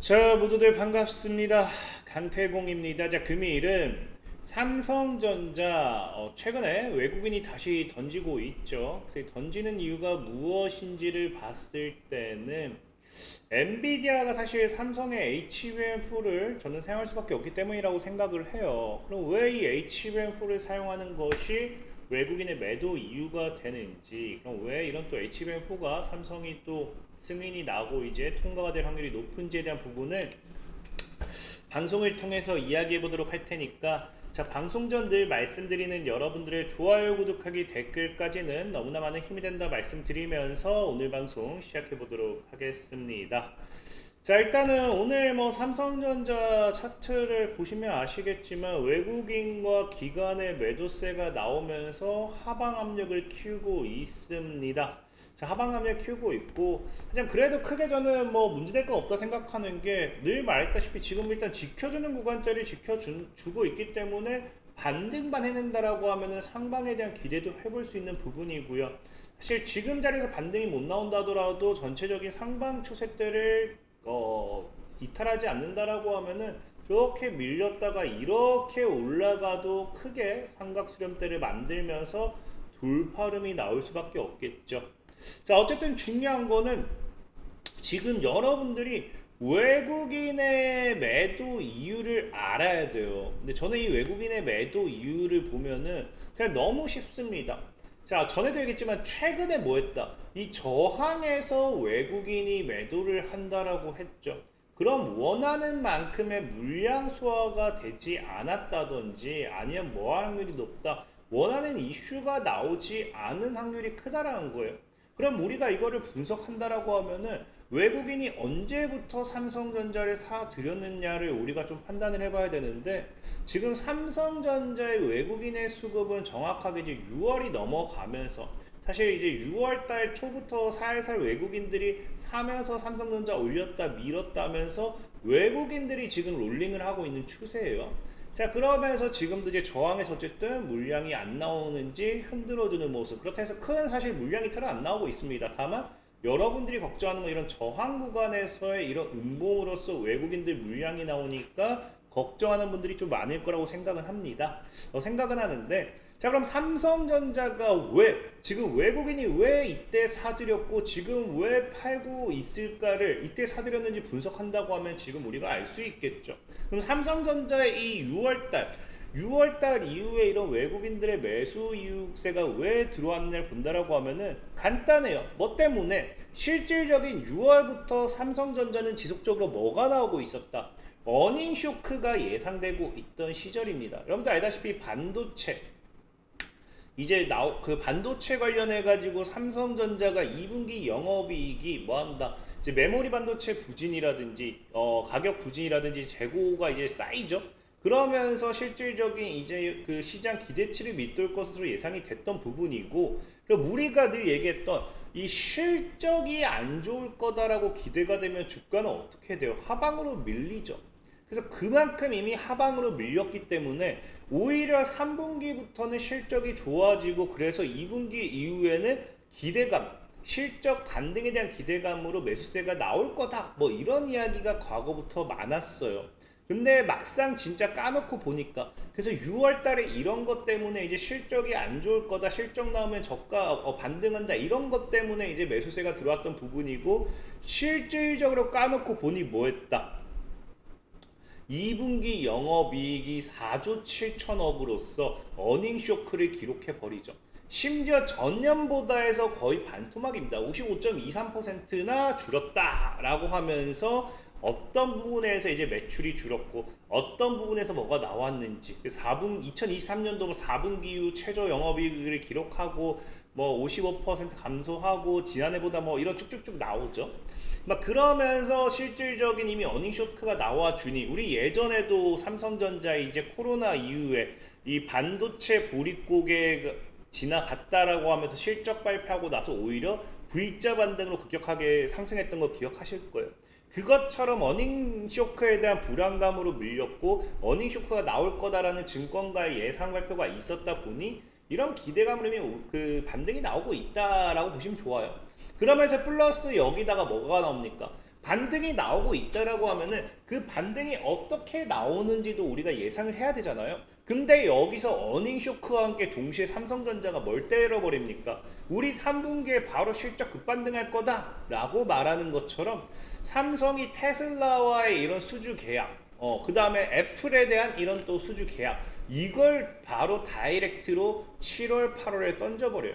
자, 모두들 반갑습니다. 강태공입니다. 자, 금일은 삼성전자 최근에 외국인이 다시 던지고 있죠. 그래서 던지는 이유가 무엇인지를 봤을 때는 엔비디아가 사실 삼성의 HBM4를 저는 사용할 수밖에 없기 때문이라고 생각을 해요. 그럼 왜 이 HBM4를 사용하는 것이 외국인의 매도 이유가 되는지, 그럼 왜 이런 또 HBM4가 삼성이 또 승인이 나고 이제 통과가 될 확률이 높은지에 대한 부분을 방송을 통해서 이야기해 보도록 할 테니까, 자, 방송 전 늘 말씀드리는 여러분들의 좋아요, 구독하기, 댓글까지는 너무나 많은 힘이 된다 말씀드리면서 오늘 방송 시작해 보도록 하겠습니다. 자, 일단은 오늘 삼성전자 차트를 보시면 아시겠지만 외국인과 기관의 매도세가 나오면서 하방 압력을 키우고 있습니다. 자, 하방 압력 키우고 있고, 그냥 그래도 크게 저는 문제될 건 없다 생각하는 게, 늘 말했다시피 지금 일단 지켜주는 구간짜리 지켜주고 있기 때문에 반등만 해낸다라고 하면은 상방에 대한 기대도 해볼 수 있는 부분이고요. 사실 지금 자리에서 반등이 못 나온다 하더라도 전체적인 상방 추세대를 이탈하지 않는다라고 하면은 이렇게 밀렸다가 이렇게 올라가도 크게 삼각 수렴대를 만들면서 돌파름이 나올 수밖에 없겠죠. 자, 어쨌든 중요한 거는 지금 여러분들이 외국인의 매도 이유를 알아야 돼요. 근데 저는 이 외국인의 매도 이유를 보면은 그냥 너무 쉽습니다. 자, 전에도 얘기했지만 최근에 뭐 했다? 이 저항에서 외국인이 매도를 한다라고 했죠. 그럼 원하는 만큼의 물량 소화가 되지 않았다든지 아니면 뭐 확률이 높다, 원하는 이슈가 나오지 않은 확률이 크다라는 거예요. 그럼 우리가 이거를 분석한다라고 하면은 외국인이 언제부터 삼성전자를 사들였느냐를 우리가 좀 판단을 해봐야 되는데, 지금 삼성전자의 외국인의 수급은 정확하게 이제 6월이 넘어가면서, 사실 이제 6월달 초부터 살살 외국인들이 사면서 삼성전자 올렸다 밀었다 하면서 외국인들이 지금 롤링을 하고 있는 추세예요. 자, 그러면서 지금도 이제 저항에서 어쨌든 물량이 안 나오는지 흔들어주는 모습, 그렇다 해서 큰 사실 물량이 틀어 안 나오고 있습니다. 다만 여러분들이 걱정하는 건 이런 저항 구간에서의 이런 음봉으로서 외국인들 물량이 나오니까 걱정하는 분들이 좀 많을 거라고 생각은 합니다. 생각은 하는데, 자, 그럼 삼성전자가 왜 지금 외국인이 왜 이때 사들였고 지금 왜 팔고 있을까를 이때 사들였는지 분석한다고 하면 지금 우리가 알 수 있겠죠. 그럼 삼성전자의 이 6월달 이후에 이런 외국인들의 매수 이익세가 왜 들어왔냐를 본다라고 하면은 간단해요. 뭐 때문에? 실질적인 6월부터 삼성전자는 지속적으로 뭐가 나오고 있었다? 어닝 쇼크가 예상되고 있던 시절입니다. 여러분들 알다시피 반도체, 이제 그 반도체 관련해 가지고 삼성전자가 2분기 영업이익이 뭐한다, 이제 메모리 반도체 부진이라든지 가격 부진이라든지 재고가 이제 쌓이죠. 그러면서 실질적인 이제 그 시장 기대치를 밑돌 것으로 예상이 됐던 부분이고, 그리고 우리가 늘 얘기했던 이 실적이 안 좋을 거다라고 기대가 되면 주가는 어떻게 돼요? 하방으로 밀리죠. 그래서 그만큼 이미 하방으로 밀렸기 때문에 오히려 3분기부터는 실적이 좋아지고, 그래서 2분기 이후에는 기대감, 실적 반등에 대한 기대감으로 매수세가 나올 거다, 뭐 이런 이야기가 과거부터 많았어요. 근데 막상 진짜 까놓고 보니까, 그래서 6월 달에 이런 것 때문에 이제 실적이 안 좋을 거다, 실적 나오면 저가 반등한다, 이런 것 때문에 이제 매수세가 들어왔던 부분이고, 실질적으로 까놓고 보니 뭐 했다? 2분기 영업이익이 4조 7천억으로서 어닝 쇼크를 기록해 버리죠. 심지어 전년보다 해서 거의 반토막입니다. 55.23%나 줄었다라고 하면서 어떤 부분에서 이제 매출이 줄었고 어떤 부분에서 뭐가 나왔는지, 2023년도 4분기 이후 최저 영업이익을 기록하고 55% 감소하고 지난해보다 이런 쭉쭉쭉 나오죠. 막 그러면서 실질적인 이미 어닝 쇼크가 나와주니, 우리 예전에도 삼성전자 이제 코로나 이후에 이 반도체 보릿고개 지나갔다라고 하면서 실적 발표하고 나서 오히려 V자 반등으로 급격하게 상승했던 거 기억하실 거예요. 그것처럼 어닝 쇼크에 대한 불안감으로 밀렸고 어닝 쇼크가 나올 거다라는 증권가의 예상 발표가 있었다 보니 이런 기대감으로 그 반등이 나오고 있다라고 보시면 좋아요. 그러면서 플러스 여기다가 뭐가 나옵니까? 반등이 나오고 있다라고 하면은 그 반등이 어떻게 나오는지도 우리가 예상을 해야 되잖아요. 근데 여기서 어닝 쇼크와 함께 동시에 삼성전자가 뭘 때려버립니까? 우리 3분기에 바로 실적 급반등할 거다라고 말하는 것처럼 삼성이 테슬라와의 이런 수주 계약, 그 다음에 애플에 대한 이런 또 수주 계약, 이걸 바로 다이렉트로 7월, 8월에 던져버려요.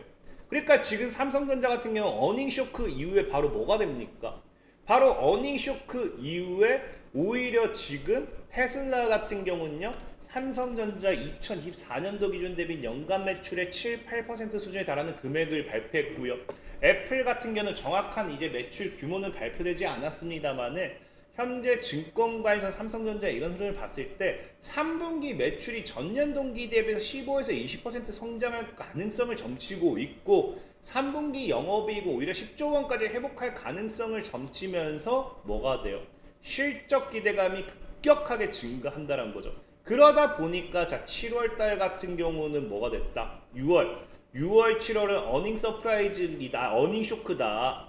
그러니까 지금 삼성전자 같은 경우 어닝 쇼크 이후에 바로 뭐가 됩니까? 바로 어닝 쇼크 이후에 오히려 지금 테슬라 같은 경우는요, 삼성전자 2024년도 기준 대비 연간 매출의 7, 8% 수준에 달하는 금액을 발표했고요. 애플 같은 경우는 정확한 이제 매출 규모는 발표되지 않았습니다만은 현재 증권가에서 삼성전자 이런 흐름을 봤을 때 3분기 매출이 전년 동기 대비해서 15에서 20% 성장할 가능성을 점치고 있고 3분기 영업이익은 오히려 10조 원까지 회복할 가능성을 점치면서 뭐가 돼요? 실적 기대감이 급격하게 증가한다는 거죠. 그러다 보니까 자 7월 달 같은 경우는 뭐가 됐다? 6월, 7월은 어닝 서프라이즈이다. 어닝 쇼크다.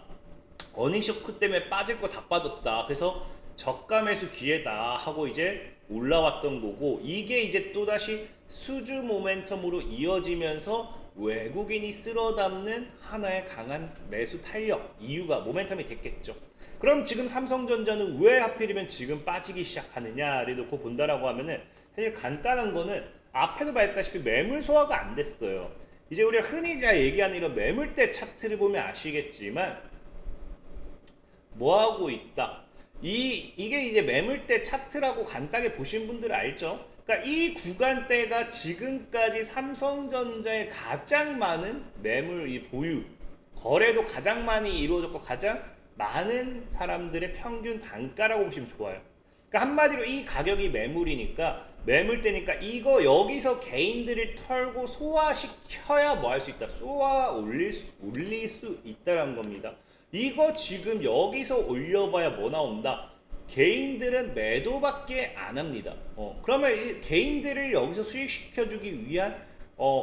어닝 쇼크 때문에 빠질 거 다 빠졌다. 그래서 저가 매수 기회다 하고 이제 올라왔던 거고, 이게 이제 또다시 수주 모멘텀으로 이어지면서 외국인이 쓸어담는 하나의 강한 매수 탄력 이유가 모멘텀이 됐겠죠. 그럼 지금 삼성전자는 왜 하필이면 지금 빠지기 시작하느냐를 놓고 본다라고 하면은 사실 간단한 거는 앞에도 말했다시피 매물 소화가 안 됐어요. 이제 우리가 흔히 잘 얘기하는 이런 매물대 차트를 보면 아시겠지만 뭐 하고 있다. 이게 이제 매물대 차트라고 간단하게 보신 분들 알죠? 그러니까 이 구간대가 지금까지 삼성전자의 가장 많은 매물 이 보유 거래도 가장 많이 이루어졌고 가장 많은 사람들의 평균 단가라고 보시면 좋아요. 그러니까 한마디로 이 가격이 매물이니까 매물대니까 이거 여기서 개인들을 털고 소화시켜야 뭐 할 수 있다. 쏘아 올릴 수 있다는 겁니다. 이거 지금 여기서 올려봐야 뭐 나온다. 개인들은 매도밖에 안 합니다. 그러면 이 개인들을 여기서 수익시켜주기 위한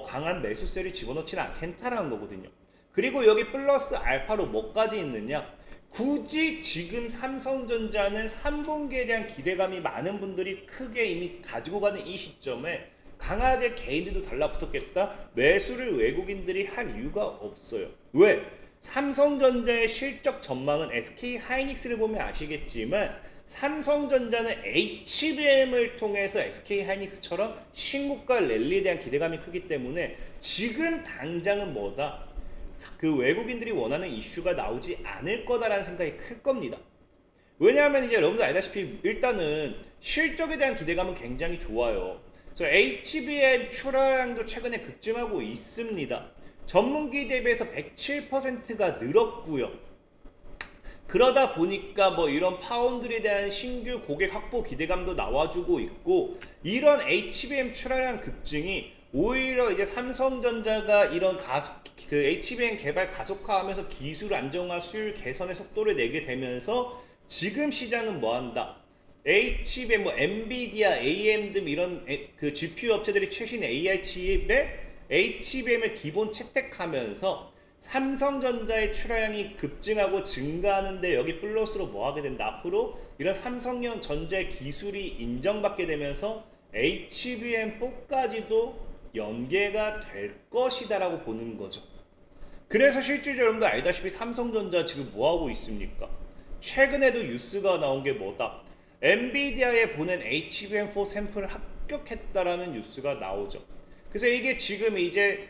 강한 매수세를 집어넣지는 않겠다라는 거거든요. 그리고 여기 플러스 알파로 뭐까지 있느냐. 굳이 지금 삼성전자는 3분기에 대한 기대감이 많은 분들이 크게 이미 가지고 가는 이 시점에 강하게 개인들도 달라붙었겠다. 매수를 외국인들이 할 이유가 없어요. 왜? 삼성전자의 실적 전망은 SK 하이닉스를 보면 아시겠지만 삼성전자는 HBM을 통해서 SK 하이닉스처럼 신고가 랠리에 대한 기대감이 크기 때문에 지금 당장은 뭐다? 그 외국인들이 원하는 이슈가 나오지 않을 거다라는 생각이 클 겁니다. 왜냐하면 이제 여러분들 알다시피 일단은 실적에 대한 기대감은 굉장히 좋아요. 그래서 HBM 출하량도 최근에 급증하고 있습니다. 전분기 대비해서 107%가 늘었고요. 그러다 보니까 뭐 이런 파운드에 대한 신규 고객 확보 기대감도 나와주고 있고, 이런 HBM 출하량 급증이 오히려 이제 삼성전자가 이런 그 HBM 개발 가속화하면서 기술 안정화, 수율 개선의 속도를 내게 되면서 지금 시장은 뭐 한다? HBM, 뭐 엔비디아, AMD 이런 그 GPU 업체들이 최신 AI 칩에 HBM을 기본 채택하면서 삼성전자의 출하량이 급증하고 증가하는데 여기 플러스로 뭐 하게 된다. 앞으로 이런 삼성형 전자의 기술이 인정받게 되면서 HBM4까지도 연계가 될 것이다라고 보는 거죠. 그래서 실질적으로 여러분들 알다시피 삼성전자 지금 뭐 하고 있습니까? 최근에도 뉴스가 나온 게 뭐다? 엔비디아에 보낸 HBM4 샘플을 합격했다라는 뉴스가 나오죠. 그래서 이게 지금 이제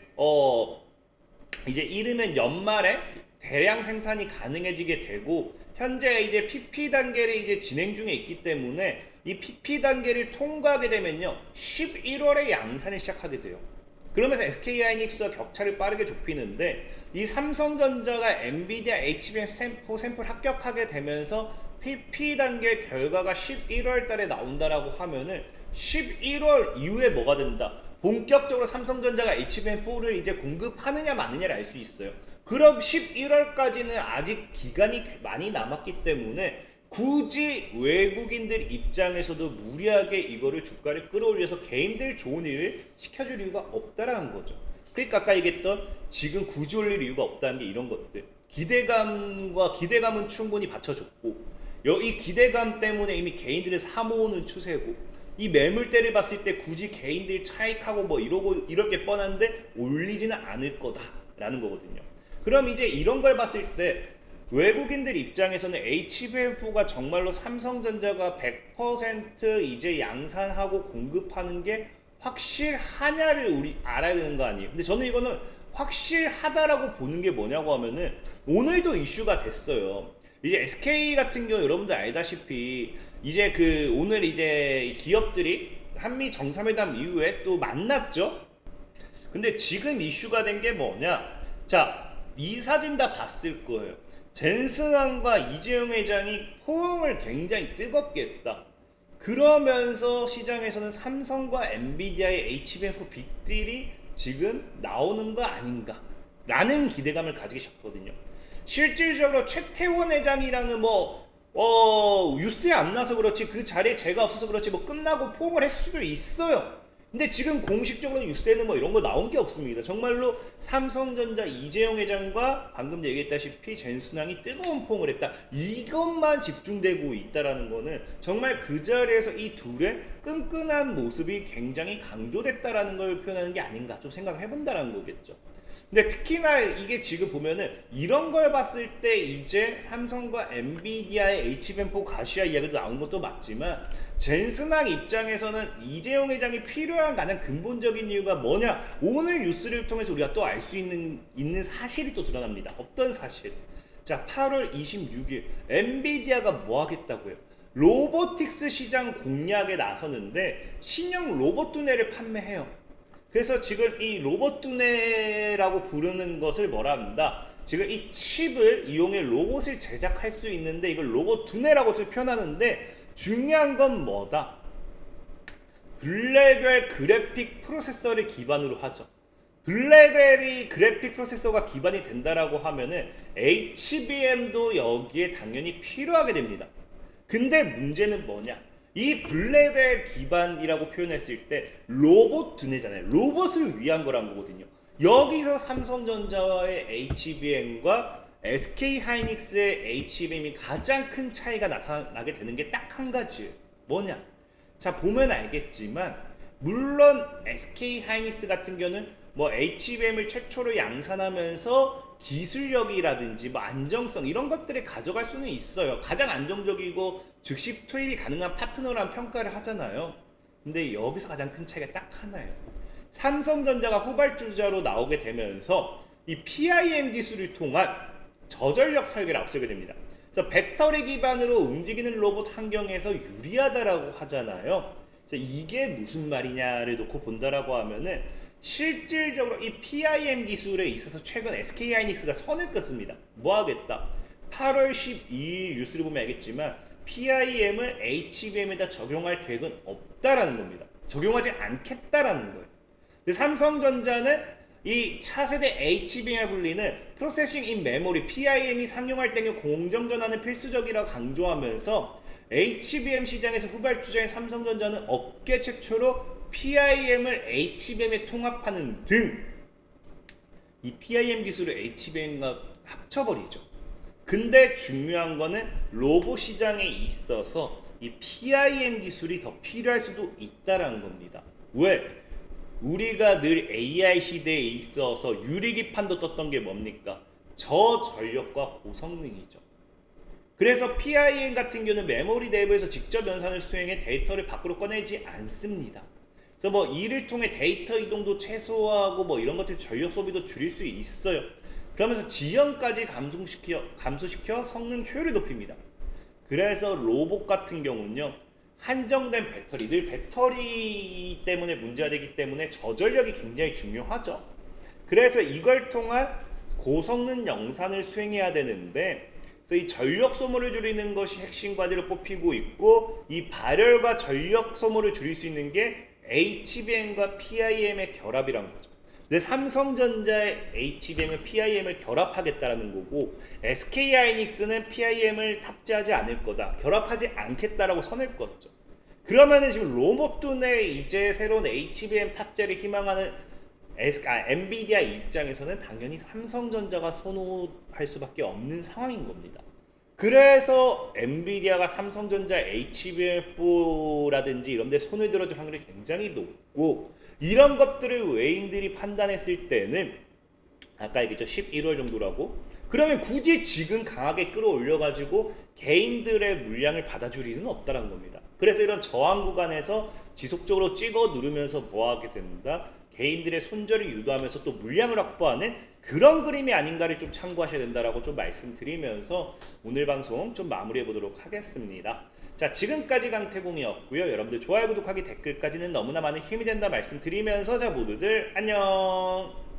이르면 연말에 대량 생산이 가능해지게 되고, 현재 이제 PP 단계를 이제 진행 중에 있기 때문에 이 PP 단계를 통과하게 되면요 11월에 양산을 시작하게 돼요. 그러면서 SK 하이닉스와 격차를 빠르게 좁히는데, 이 삼성전자가 엔비디아 HBM4 샘플 합격하게 되면서 PP 단계 결과가 11월 달에 나온다라고 하면은 11월 이후에 뭐가 된다? 본격적으로 삼성전자가 HBM4를 이제 공급하느냐 마느냐를 알 수 있어요. 그럼 11월까지는 아직 기간이 많이 남았기 때문에 굳이 외국인들 입장에서도 무리하게 이거를 주가를 끌어올려서 개인들 좋은 일을 시켜줄 이유가 없다라는 거죠. 그러니까 아까 얘기했던 지금 굳이 올릴 이유가 없다는 게 이런 것들. 기대감은 충분히 받쳐줬고, 이 기대감 때문에 이미 개인들을 사모으는 추세고, 이 매물대를 봤을 때 굳이 개인들 차익하고 뭐 이러고 이렇게 뻔한데 올리지는 않을 거다라는 거거든요. 그럼 이제 이런 걸 봤을 때 외국인들 입장에서는 HBM4가 정말로 삼성전자가 100% 이제 양산하고 공급하는 게 확실하냐를 우리 알아야 되는 거 아니에요. 근데 저는 이거는 확실하다라고 보는 게 뭐냐고 하면은 오늘도 이슈가 됐어요. 이제 SK 같은 경우 여러분들 알다시피 이제 오늘 이제 기업들이 한미 정상회담 이후에 또 만났죠. 근데 지금 이슈가 된 게 뭐냐? 자, 이 사진 다 봤을 거예요. 젠슨항과 이재용 회장이 포옹을 굉장히 뜨겁게 했다. 그러면서 시장에서는 삼성과 엔비디아의 HBM4 빅딜이 지금 나오는 거 아닌가 라는 기대감을 가지기 시작하거든요. 실질적으로 최태원 회장이랑은 뉴스에 안 나서 그렇지, 그 자리에 제가 없어서 그렇지 끝나고 포옹을 했을 수도 있어요. 근데 지금 공식적으로 뉴스에는 이런 거 나온 게 없습니다. 정말로 삼성전자 이재용 회장과 방금 얘기했다시피 젠슨항이 뜨거운 포옹을 했다. 이것만 집중되고 있다라는 거는 정말 그 자리에서 이 둘의 끈끈한 모습이 굉장히 강조됐다라는 걸 표현하는 게 아닌가 좀 생각을 해본다라는 거겠죠. 근데 특히나 이게 지금 보면은 이런 걸 봤을 때 이제 삼성과 엔비디아의 HBM4 가시아 이야기도 나온 것도 맞지만 젠슨항 입장에서는 이재용 회장이 필요한 가장 근본적인 이유가 뭐냐? 오늘 뉴스를 통해서 우리가 또 알 수 있는 사실이 또 드러납니다. 어떤 사실? 자, 8월 26일 엔비디아가 뭐 하겠다고요? 로보틱스 시장 공략에 나서는데 신형 로봇 두뇌를 판매해요. 그래서 지금 이 로봇 두뇌라고 부르는 것을 뭐라 합니다. 지금 이 칩을 이용해 로봇을 제작할 수 있는데 이걸 로봇 두뇌라고 표현하는데 중요한 건 뭐다? 블레벨 그래픽 프로세서를 기반으로 하죠. 블레벨이 그래픽 프로세서가 기반이 된다라고 하면은 HBM도 여기에 당연히 필요하게 됩니다. 근데 문제는 뭐냐? 이 블레벨 기반이라고 표현했을 때 로봇 두뇌잖아요. 로봇을 위한 거란 거거든요. 여기서 삼성전자와의 HBM과 SK하이닉스의 HBM이 가장 큰 차이가 나타나게 되는 게 딱 한 가지예요. 뭐냐? 자, 보면 알겠지만 물론 SK하이닉스 같은 경우는 HBM을 최초로 양산하면서 기술력이라든지 안정성 이런 것들을 가져갈 수는 있어요. 가장 안정적이고 즉시 투입이 가능한 파트너란 평가를 하잖아요. 근데 여기서 가장 큰 차이가 딱 하나예요. 삼성전자가 후발주자로 나오게 되면서 이 PIM 기술을 통한 저전력 설계를 앞서게 됩니다. 그래서 배터리 기반으로 움직이는 로봇 환경에서 유리하다라고 하잖아요. 그래서 이게 무슨 말이냐를 놓고 본다라고 하면은 실질적으로 이 PIM 기술에 있어서 최근 SK하이닉스가 선을 긋습니다. 뭐 하겠다? 8월 12일 뉴스를 보면 알겠지만 PIM을 HBM에다 적용할 계획은 없다라는 겁니다. 적용하지 않겠다라는 거예요. 근데 삼성전자는 이 차세대 HBM에 불리는 프로세싱 인 메모리 PIM이 상용할 때는 공정전환은 필수적이라고 강조하면서 HBM 시장에서 후발주자인 삼성전자는 업계 최초로 PIM을 HBM에 통합하는 등 이 PIM 기술을 HBM과 합쳐버리죠. 근데 중요한 거는 로봇 시장에 있어서 이 PIM 기술이 더 필요할 수도 있다라는 겁니다. 왜? 우리가 늘 AI 시대에 있어서 유리기판도 떴던 게 뭡니까? 저전력과 고성능이죠. 그래서 PIM 같은 경우는 메모리 내부에서 직접 연산을 수행해 데이터를 밖으로 꺼내지 않습니다. 그래서 이를 통해 데이터 이동도 최소화하고 이런 것들 전력 소비도 줄일 수 있어요. 그러면서 지연까지 감소시켜 성능 효율을 높입니다. 그래서 로봇 같은 경우는요, 한정된 배터리, 늘 배터리 때문에 문제가 되기 때문에 저전력이 굉장히 중요하죠. 그래서 이걸 통한 고성능 영상을 수행해야 되는데, 그래서 이 전력 소모를 줄이는 것이 핵심 과제로 뽑히고 있고, 이 발열과 전력 소모를 줄일 수 있는 게 HBM과 PIM의 결합이라는 거죠. 근데 삼성전자의 HBM을 PIM을 결합하겠다라는 거고, SK하이닉스는 PIM을 탑재하지 않을 거다, 결합하지 않겠다라고 선을 그었죠. 그러면은 지금 로봇 두뇌 이제 새로운 HBM 탑재를 희망하는 엔비디아 입장에서는 당연히 삼성전자가 선호할 수밖에 없는 상황인 겁니다. 그래서 엔비디아가 삼성전자 HBM4라든지 이런 데 손을 들어줄 확률이 굉장히 높고, 이런 것들을 외인들이 판단했을 때는 아까 얘기했죠, 11월 정도라고. 그러면 굳이 지금 강하게 끌어올려가지고 개인들의 물량을 받아줄 일은 없다는 겁니다. 그래서 이런 저항 구간에서 지속적으로 찍어 누르면서 뭐하게 된다? 개인들의 손절을 유도하면서 또 물량을 확보하는 그런 그림이 아닌가를 좀 참고하셔야 된다라고 좀 말씀드리면서 오늘 방송 좀 마무리해 보도록 하겠습니다. 자, 지금까지 강태공이었고요. 여러분들 좋아요, 구독하기, 댓글까지는 너무나 많은 힘이 된다 말씀드리면서, 자, 모두들 안녕.